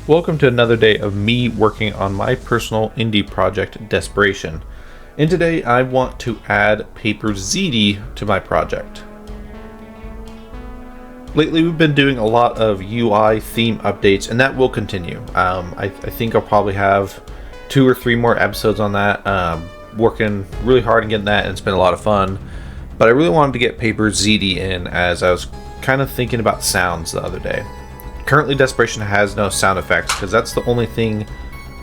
Welcome to another day of me working on my personal indie project, Desperation. And today I want to add Paper ZD to my project. Lately we've been doing a lot of UI theme updates, and that will continue. I think I'll probably have 2 or 3 more episodes on that. Working really hard on getting that, and it's been a lot of fun. But I really wanted to get Paper ZD in, as I was kind of thinking about sounds the other day. Currently, Desperation has no sound effects because that's the only thing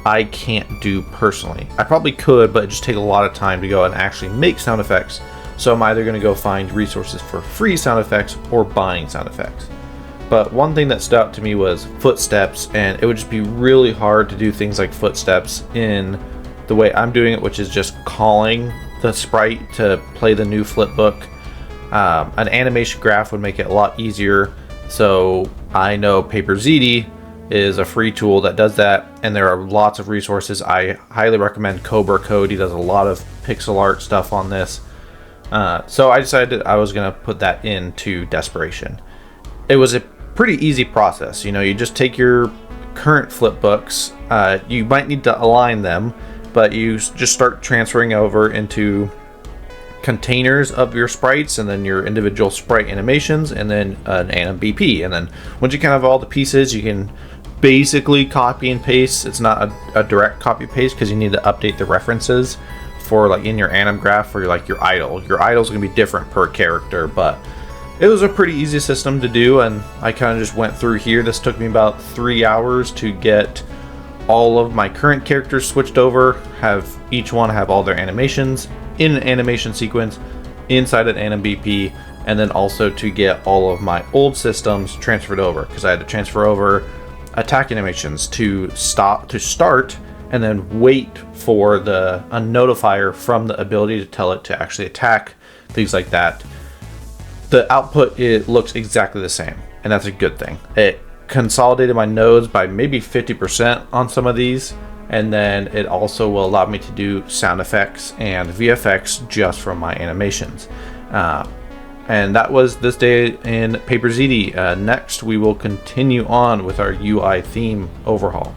I can't do personally. I probably could, but it just takes a lot of time to go and actually make sound effects. So I'm either going to go find resources for free sound effects or buying sound effects. But one thing that stood out to me was footsteps, and it would just be really hard to do things like footsteps in the way I'm doing it, which is just calling the sprite to play the new flipbook. An animation graph would make it a lot easier. So I know Paper ZD is a free tool that does that, and there are lots of resources. I highly recommend Cobra Code. He does a lot of pixel art stuff on this. So I decided I was going to put that into Desperation. It was a pretty easy process. You know, you just take your current flipbooks. You might need to align them, but you just start transferring over into containers of your sprites, and then your individual sprite animations, and then an anim BP. And then once you kind of have all the pieces, you can basically copy and paste. It's not a direct copy paste because you need to update the references for, like, in your anim graph for your idle. Your idle's gonna be different per character, but it was a pretty easy system to do, and I kind of just went through here. This took me about 3 hours to get all of my current characters switched over, have each one have all their animations in an animation sequence inside an anim BP, and then also to get all of my old systems transferred over, because I had to transfer over attack animations to start, and then wait for a notifier from the ability to tell it to actually attack, things like that. The output, it looks exactly the same, and that's a good thing. It consolidated my nodes by maybe 50% on some of these, and then it also will allow me to do sound effects and VFX just from my animations. And that was this day in Paper ZD. Next, we will continue on with our UI theme overhaul.